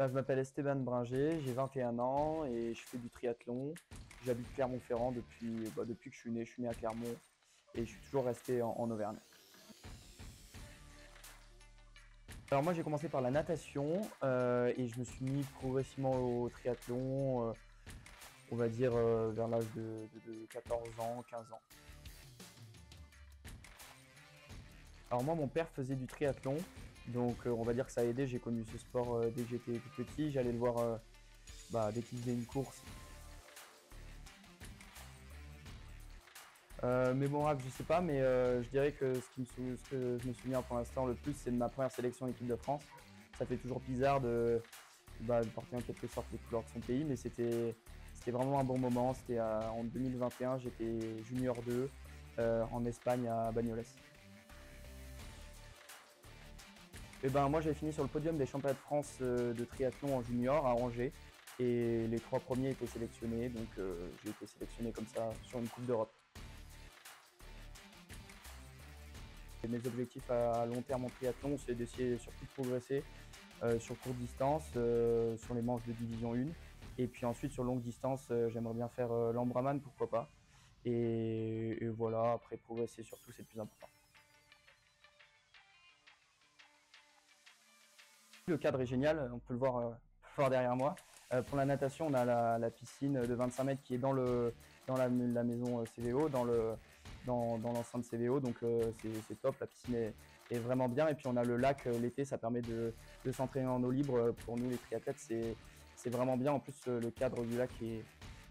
Je m'appelle Esteban Bringer, j'ai 21 ans et je fais du triathlon. J'habite Clermont-Ferrand depuis que je suis né. Je suis né à Clermont et je suis toujours resté en Auvergne. Alors moi j'ai commencé par la natation et je me suis mis progressivement au triathlon, on va dire vers l'âge de 14 ans, 15 ans. Alors moi mon père faisait du triathlon, donc on va dire que ça a aidé. J'ai connu ce sport dès que j'étais tout petit. J'allais le voir dès qu'il faisait une course. Mes bons rap, je sais pas, mais je dirais que ce que je me souviens pour l'instant le plus, c'est de ma première sélection équipe de France. Ça fait toujours bizarre de porter en quelque sorte les couleurs de son pays, mais c'était vraiment un bon moment. C'était en 2021, j'étais junior 2 en Espagne à Banyoles. Et moi j'ai fini sur le podium des championnats de France de triathlon en junior à Angers et les 3 premiers étaient sélectionnés, donc j'ai été sélectionné comme ça sur une Coupe d'Europe. Et mes objectifs à long terme en triathlon, c'est d'essayer surtout de progresser sur courte distance, sur les manches de division 1. Et puis ensuite sur longue distance, j'aimerais bien faire l'Ambraman, pourquoi pas. Et voilà, après progresser surtout, c'est le plus important. Le cadre est génial, on peut le voir derrière moi. Pour la natation, on a la piscine de 25 mètres qui est dans la maison CVO, dans l'enceinte CVO, donc c'est top, la piscine est vraiment bien. Et puis on a le lac l'été, ça permet de s'entraîner en eau libre. Pour nous les triathlètes, c'est vraiment bien. En plus le cadre du lac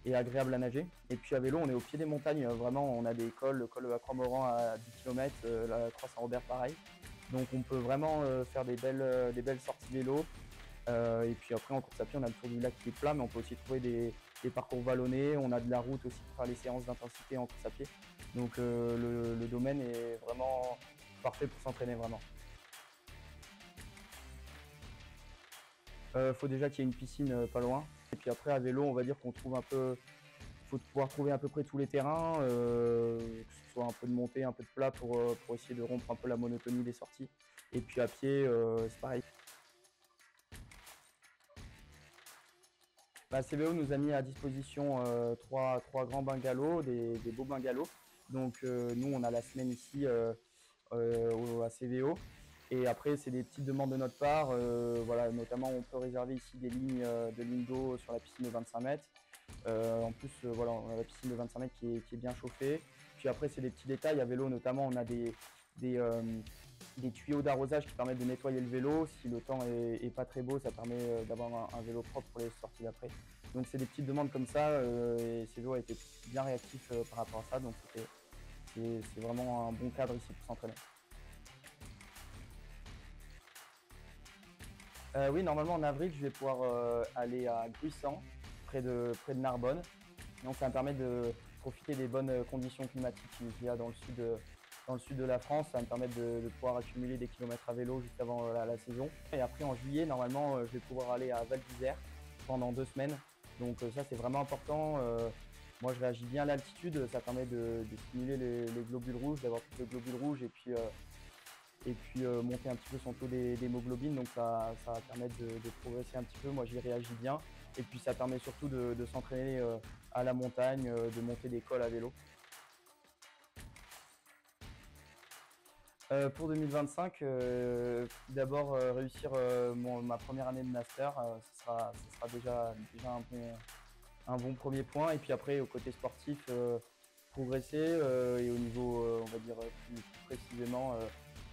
est agréable à nager. Et puis à vélo, on est au pied des montagnes, vraiment on a des cols, le col de la Croix-Moran à 10 km, la Croix Saint-Robert pareil. Donc on peut vraiment faire des belles sorties vélo. Et puis après en course à pied, on a le tour du lac qui est plat, mais on peut aussi trouver des parcours vallonnés. On a de la route aussi pour faire les séances d'intensité en course à pied. Donc le domaine est vraiment parfait pour s'entraîner vraiment. Faut déjà qu'il y ait une piscine pas loin. Et puis après à vélo, on va dire qu'on trouve faut pouvoir trouver à peu près tous les terrains, que ce soit un peu de montée, un peu de plat pour essayer de rompre un peu la monotonie des sorties. Et puis à pied, c'est pareil. CVO nous a mis à disposition trois grands bungalows, des beaux bungalows. Donc nous, on a la semaine ici à CVO. Et après, c'est des petites demandes de notre part. Voilà, notamment, on peut réserver ici des lignes de ligne d'eau sur la piscine de 25 mètres. En plus, voilà, on a la piscine de 25 mètres qui est bien chauffée. Puis après, c'est des petits détails. À vélo, notamment, on a des tuyaux d'arrosage qui permettent de nettoyer le vélo. Si le temps est pas très beau, ça permet d'avoir un vélo propre pour les sorties d'après. Donc c'est des petites demandes comme ça et CVO a été bien réactif par rapport à ça. Donc c'est vraiment un bon cadre ici pour s'entraîner. Oui, normalement en avril, je vais pouvoir aller à Gruissant, près de Narbonne. Donc ça me permet de profiter des bonnes conditions climatiques qu'il y a dans le sud de la France. Ça va me permettre de pouvoir accumuler des kilomètres à vélo juste avant la saison. Et après en juillet, normalement, je vais pouvoir aller à Val d'Isère pendant 2 semaines. Donc ça c'est vraiment important. Moi je réagis bien à l'altitude, ça permet de stimuler les globules rouges, d'avoir plus de globules rouges et puis monter un petit peu son taux d'hémoglobine, donc ça va permettre de progresser un petit peu. Moi j'y réagis bien et puis ça permet surtout de s'entraîner à la montagne, de monter des cols à vélo. Pour 2025, d'abord réussir ma première année de master, ce sera déjà un bon premier point. Et puis après, au côté sportif, progresser et au niveau, on va dire plus précisément,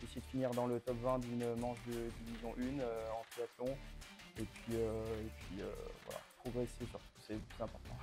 essayer de finir dans le top 20 d'une manche de division 1 en triathlon. Et puis voilà, progresser surtout, c'est le plus important.